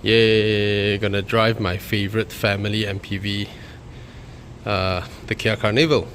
Yay, gonna drive my favorite family MPV, the Kia Carnival.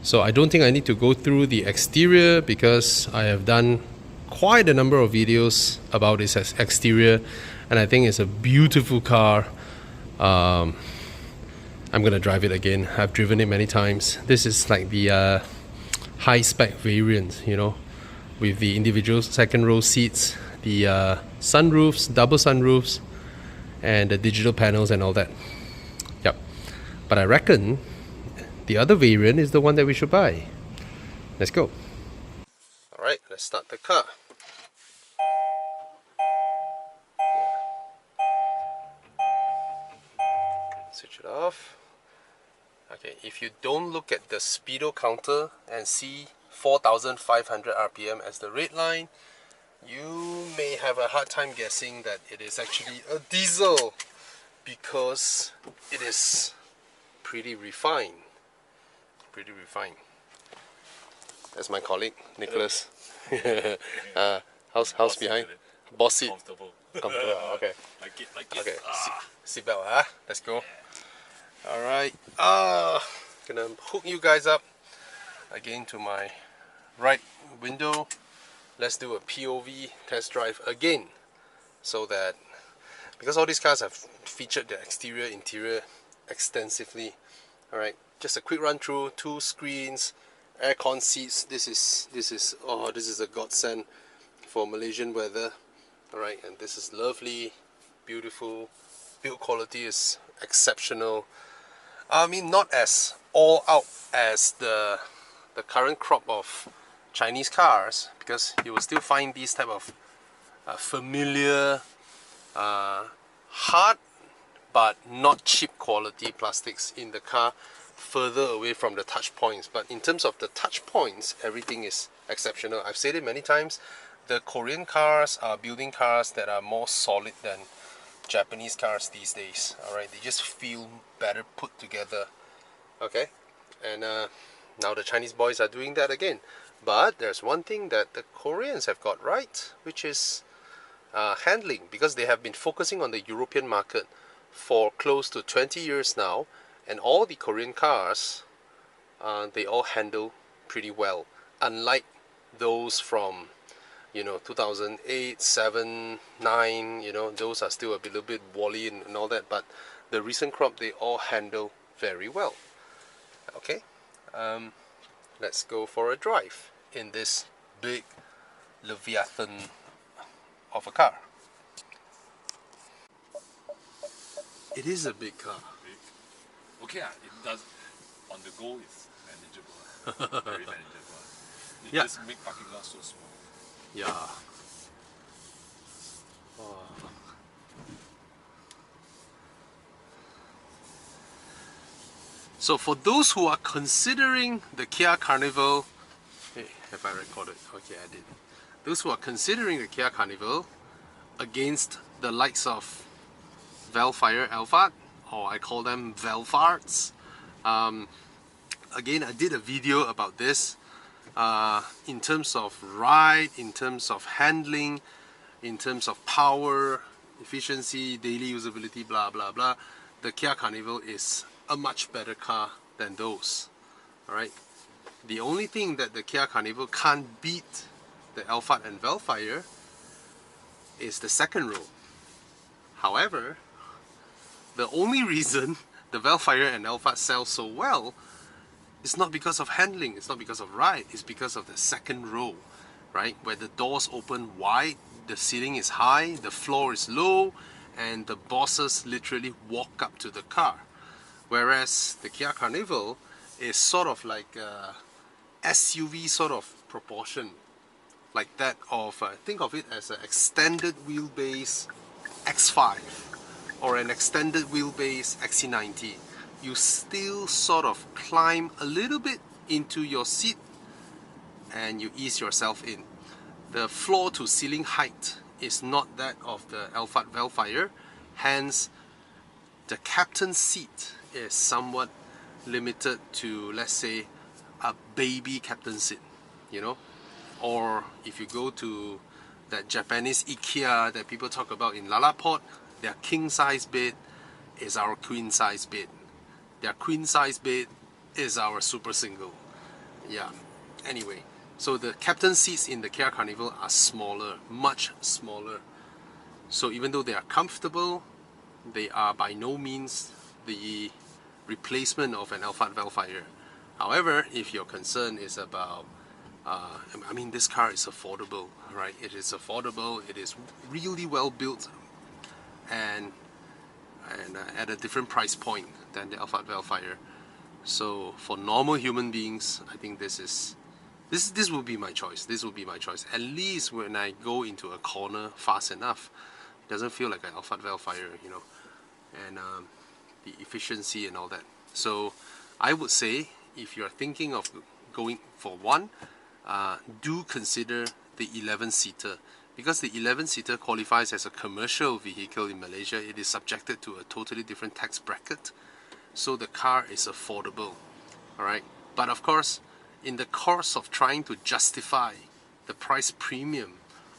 So I don't think I need to go through the exterior because I have done quite a number of videos about its exterior, and I think it's a beautiful car. I'm gonna drive it again. I've driven it many times. This is like the high spec variant, you know, with the individual second row seats, the sunroofs, double sunroofs, and the digital panels and all that. Yep. But I reckon the other variant is the one that we should buy. Let's go. Alright, let's start the car. Switch it off. Okay, if you don't look at the speedo counter and see 4,500 RPM as the red line, you may have a hard time guessing that it is actually a diesel, because it is pretty refined. That's my colleague, Nicholas. House behind? Boss seat. Comfortable. Okay. Like it. Okay. Seatbelt, let's go. Alright. Gonna hook you guys up again to my right window. Let's do a POV test drive again, so that, because all these cars have featured the exterior, interior extensively. Alright, just a quick run through. 2 screens, aircon seats. This is a godsend for Malaysian weather. Alright, and this is lovely, beautiful. Build quality is exceptional. I mean, not as all out as the current crop of Chinese cars, because you will still find these type of familiar, hard but not cheap quality plastics in the car, further away from the touch points. But in terms of the touch points, everything is exceptional. I've said it many times, the Korean cars are building cars that are more solid than Japanese cars these days. Alright, they just feel better put together. Okay, and now the Chinese boys are doing that again. But there's one thing that the Koreans have got right, which is handling, because they have been focusing on the European market for close to 20 years now, and all the Korean cars, they all handle pretty well, unlike those from, you know, 2008, 7, 9, you know, those are still a little bit woolly and all that, but the recent crop, they all handle very well. Okay, let's go for a drive in this big Leviathan of a car. It is a big car. Big. Okay, it does. On the go, it's manageable. Very manageable. It just make parking lot so small. Yeah. Oh. So for those who are considering the Kia Carnival, hey, have I recorded? Okay, I did. Those who are considering the Kia Carnival against the likes of Velfire Alphard, or I call them Velfarts. Again, I did a video about this. In terms of ride, in terms of handling, in terms of power, efficiency, daily usability, blah blah blah, the Kia Carnival is a much better car than those. Alright, the only thing that the Kia Carnival can't beat the Alphard and Velfire is the second row. However, the only reason the Velfire and Alphard sell so well is not because of handling, it's not because of ride, it's because of the second row, right? Where the doors open wide, the ceiling is high, the floor is low, and the bosses literally walk up to the car. Whereas the Kia Carnival is sort of like a SUV sort of proportion, like that of, think of it as an extended wheelbase X5 or an extended wheelbase XC90. You still sort of climb a little bit into your seat and you ease yourself in. The floor to ceiling height is not that of the Alphard Velfire, hence the captain's seat is somewhat limited to, let's say, a baby captain's seat, you know. Or if you go to that Japanese IKEA that people talk about in Lalaport, Their king size bed is our queen size bed. Their queen size bed is our super single. Yeah. Anyway, so the captain seats in the Kia Carnival are smaller, much smaller. So even though they are comfortable, they are by no means the replacement of an Alphard Vellfire. However, if your concern is about, I mean, this car is affordable, right? It is affordable. It is really well built, and at a different price point than the Alphard Vellfire. So for normal human beings, I think this will be my choice. This will be my choice. At least when I go into a corner fast enough, it doesn't feel like an Alphard Vellfire, you know, and the efficiency and all that. So I would say if you are thinking of going for one, do consider the 11-seater, because the 11-seater qualifies as a commercial vehicle in Malaysia. It is subjected to a totally different tax bracket, so the car is affordable. Alright, but of course, in the course of trying to justify the price premium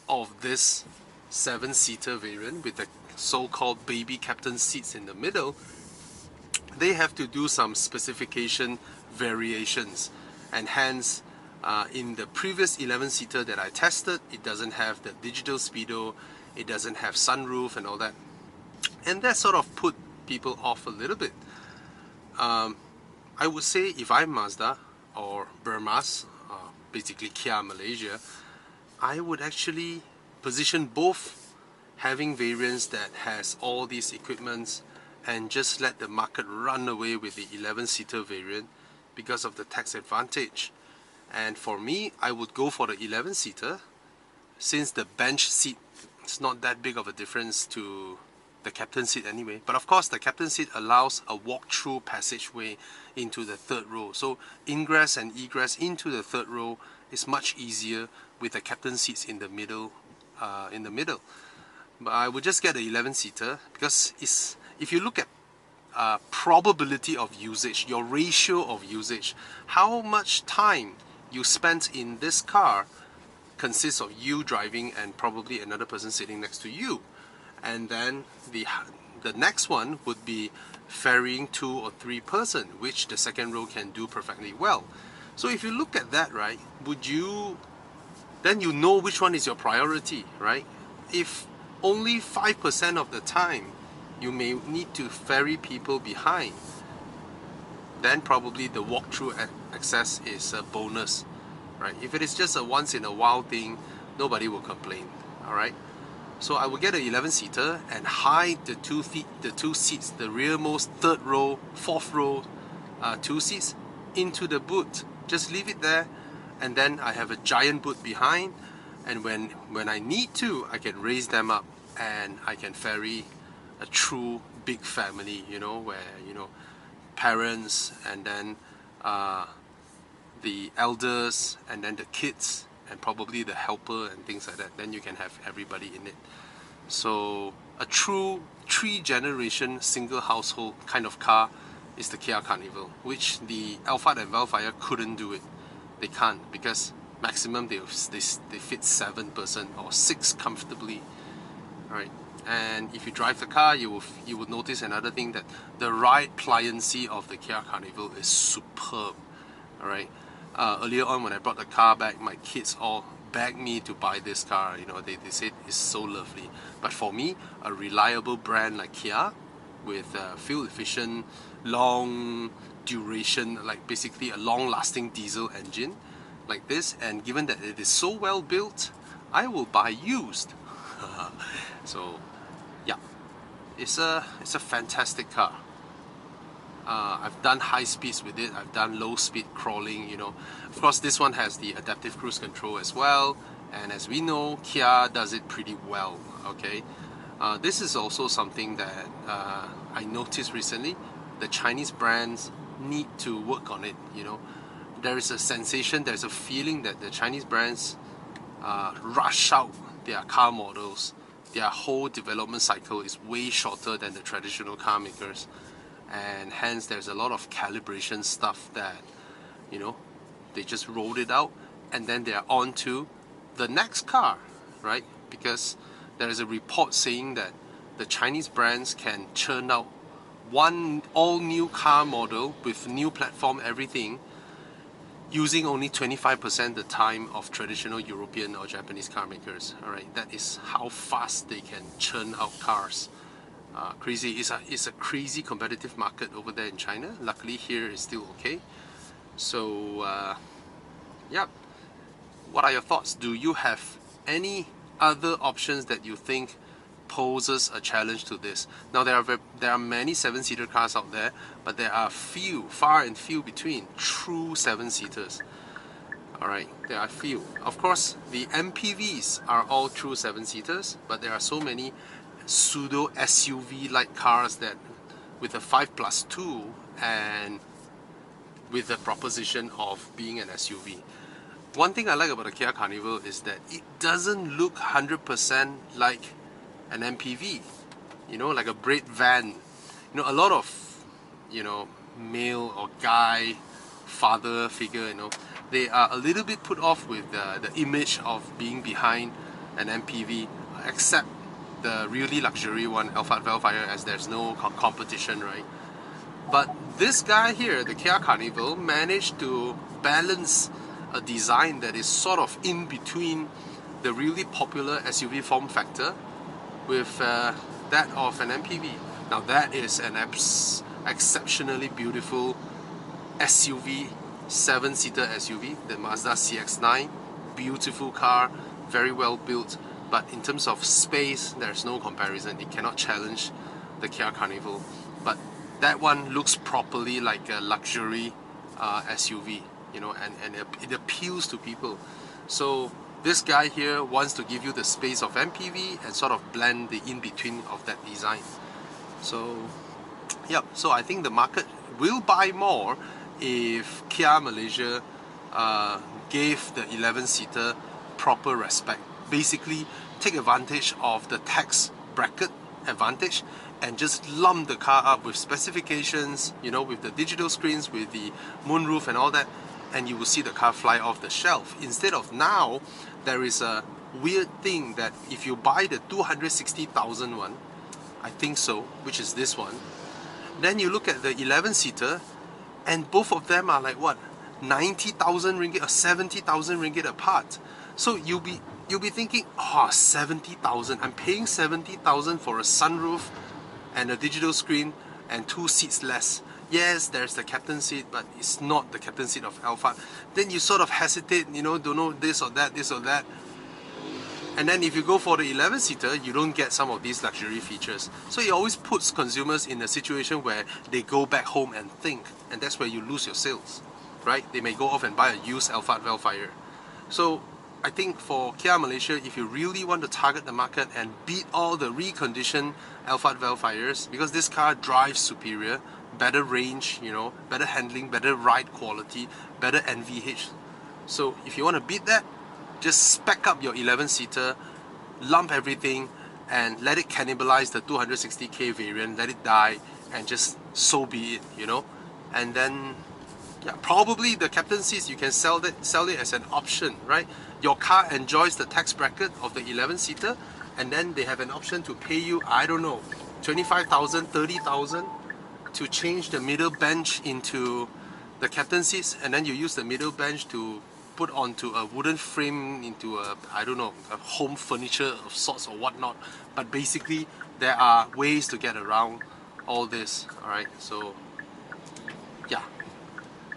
of this 7-seater variant with the so-called baby captain seats in the middle, they have to do some specification variations, and hence in the previous 11-seater that I tested, it doesn't have the digital speedo, it doesn't have sunroof and all that, and that sort of put people off a little bit. I would say if I'm Mazda or Burmas, basically Kia Malaysia, I would actually position both having variants that has all these equipments and just let the market run away with the 11-seater variant because of the tax advantage. And for me, I would go for the 11-seater, since the bench seat is not that big of a difference to the captain seat anyway. But of course, the captain seat allows a walk-through passageway into the third row. So ingress and egress into the third row is much easier with the captain seats in the middle. But I would just get the 11-seater because if you look at probability of usage, your ratio of usage, how much time you spent in this car consists of you driving and probably another person sitting next to you. And then the next one would be ferrying 2 or 3 person, which the second row can do perfectly well. So if you look at that, right, then you know which one is your priority, right? If only 5% of the time you may need to ferry people behind, then probably the walk-through access is a bonus, right? If it is just a once in a while thing, nobody will complain, alright? So I will get an 11-seater and hide the two seats, the rearmost third row, fourth row, 2 seats into the boot. Just leave it there, and then I have a giant boot behind, and when I need to, I can raise them up and I can ferry a true big family, you know, where, you know, parents and then the elders and then the kids and probably the helper and things like that. Then you can have everybody in it. So a true 3-generation single household kind of car is the Kia Carnival, which the Alphard and Vellfire couldn't do it. They can't, because maximum they fit 7 person or 6 comfortably. Alright, and if you drive the car, you will notice another thing, that the ride pliancy of the Kia Carnival is superb. Alright, earlier on when I brought the car back, my kids all begged me to buy this car. You know, they said it's so lovely. But for me, a reliable brand like Kia with fuel efficient, long duration, like basically a long-lasting diesel engine like this, and given that it is so well built, I will buy used. So yeah, it's a fantastic car. I've done high speeds with it, I've done low speed crawling, you know. Of course this one has the adaptive cruise control as well, and as we know, Kia does it pretty well, okay. This is also something that I noticed recently. The Chinese brands need to work on it, you know. There is a sensation, there's a feeling that the Chinese brands rush out their car models. Their whole development cycle is way shorter than the traditional car makers, and hence there's a lot of calibration stuff that, you know, they just rolled it out and then they're on to the next car, right? Because there is a report saying that the Chinese brands can churn out one all-new car model with new platform, everything, using only 25% the time of traditional European or Japanese car makers. Alright, that is how fast they can churn out cars. Crazy. It's a crazy competitive market over there in China. Luckily here is still okay. So yeah, what are your thoughts? Do you have any other options that you think poses a challenge to this? Now there are many 7-seater cars out there, but there are far and few between true 7-seaters. Alright, there are few. Of course, the MPVs are all true 7-seaters, but there are so many pseudo SUV-like cars that with a 5+2 and with the proposition of being an SUV. One thing I like about the Kia Carnival is that it doesn't look 100% like an MPV, you know, like a bread van. You know, a lot of, you know, male or guy father figure, you know, they are a little bit put off with the image of being behind an MPV, except the really luxury one, Alphard Vellfire, as there's no competition, right? But this guy here, the Kia Carnival, managed to balance a design that is sort of in between the really popular SUV form factor with that of an MPV. Now that is an exceptionally beautiful SUV, 7-seater SUV, the Mazda CX-9. Beautiful car, very well built, but in terms of space, there's no comparison. It cannot challenge the Kia Carnival. But that one looks properly like a luxury SUV, you know, and it appeals to people. So this guy here wants to give you the space of MPV and sort of blend the in-between of that design. So yeah, so I think the market will buy more if Kia Malaysia gave the 11-seater proper respect. Basically, take advantage of the tax bracket advantage and just lump the car up with specifications, you know, with the digital screens, with the moonroof and all that, and you will see the car fly off the shelf. Instead of now, there is a weird thing that if you buy the 260,000 one, I think so, which is this one, then you look at the 11-seater and both of them are like what, 90,000 ringgit or 70,000 ringgit apart. So you'll be thinking, oh, 70,000, I'm paying 70,000 for a sunroof and a digital screen and 2 seats less. Yes, there's the captain seat, but it's not the captain seat of Alphard. Then you sort of hesitate, you know, don't know this or that, this or that. And then if you go for the 11-seater, you don't get some of these luxury features. So it always puts consumers in a situation where they go back home and think, and that's where you lose your sales, right? They may go off and buy a used Alphard Vellfire. So I think for Kia Malaysia, if you really want to target the market and beat all the reconditioned Alphard Vellfires, because this car drives superior, better range, you know, better handling, better ride quality, better NVH. So if you want to beat that, just spec up your 11-seater, lump everything, and let it cannibalize the 260k variant, let it die, and just so be it, you know. And then, yeah, probably the captain seats, you can sell it as an option, right? Your car enjoys the tax bracket of the 11-seater, and then they have an option to pay you, I don't know, 25,000, 30,000 to change the middle bench into the captain seats, and then you use the middle bench to put onto a wooden frame into a, I don't know, a home furniture of sorts or whatnot. But basically, there are ways to get around all this, alright? So, yeah.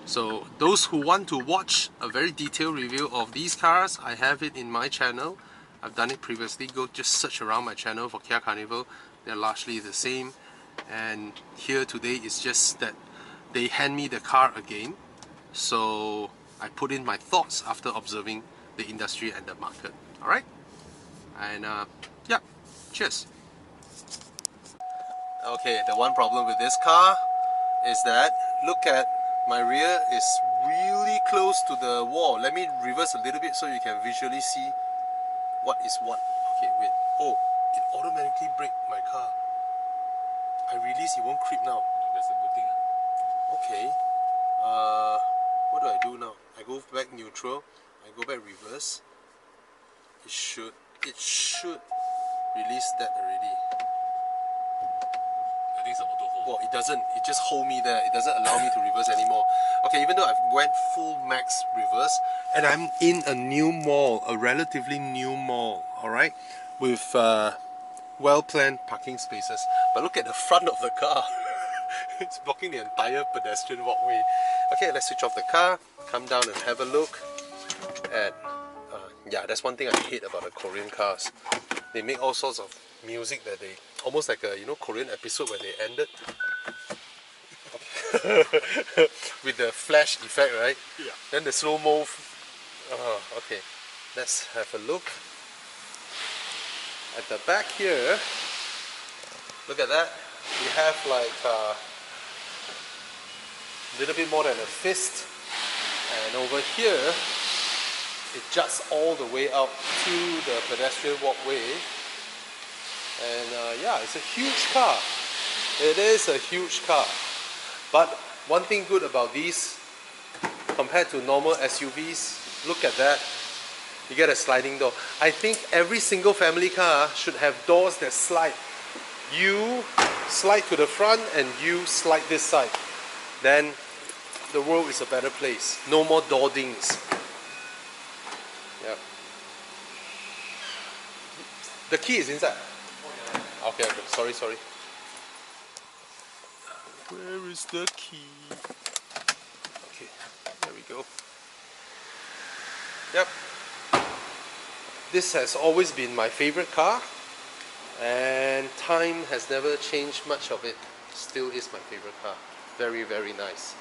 So, those who want to watch a very detailed review of these cars, I have it in my channel. I've done it previously. Go just search around my channel for Kia Carnival. They're largely the same. And here today is just that they hand me the car again. So I put in my thoughts after observing the industry and the market. Alright? And yeah, cheers. Okay, the one problem with this car is that, look at my rear is really close to the wall. Let me reverse a little bit so you can visually see what is what. Okay, wait. Oh, it automatically braked my car. I release, it won't creep now. That's a good thing. Okay. What do I do now? I go back neutral, I go back reverse. It should release that already. well, it doesn't. It just hold me there. It doesn't allow me to reverse anymore. Okay, even though I've went full max reverse, and I'm in a new mall, a relatively new mall, alright, with well-planned parking spaces. But look at the front of the car. It's blocking the entire pedestrian walkway. Okay, let's switch off the car, come down and have a look at yeah, that's one thing I hate about the Korean cars. They make all sorts of music that they almost like a Korean episode where they ended with the flash effect, right? Yeah. Then the slow-mo. Okay, let's have a look at the back here. Look at that. We have like a little bit more than a fist, and over here it juts all the way out to the pedestrian walkway. And yeah, it's a huge car. It is a huge car. But one thing good about these compared to normal SUVs, look at that. You get a sliding door. I think every single family car should have doors that slide. You slide to the front and you slide this side. Then the world is a better place. No more door dings. Yeah. The key is inside. Okay, sorry. Where is the key? Okay, there we go. Yep. This has always been my favorite car, and time has never changed much of it. Still is my favorite car. Very, very nice.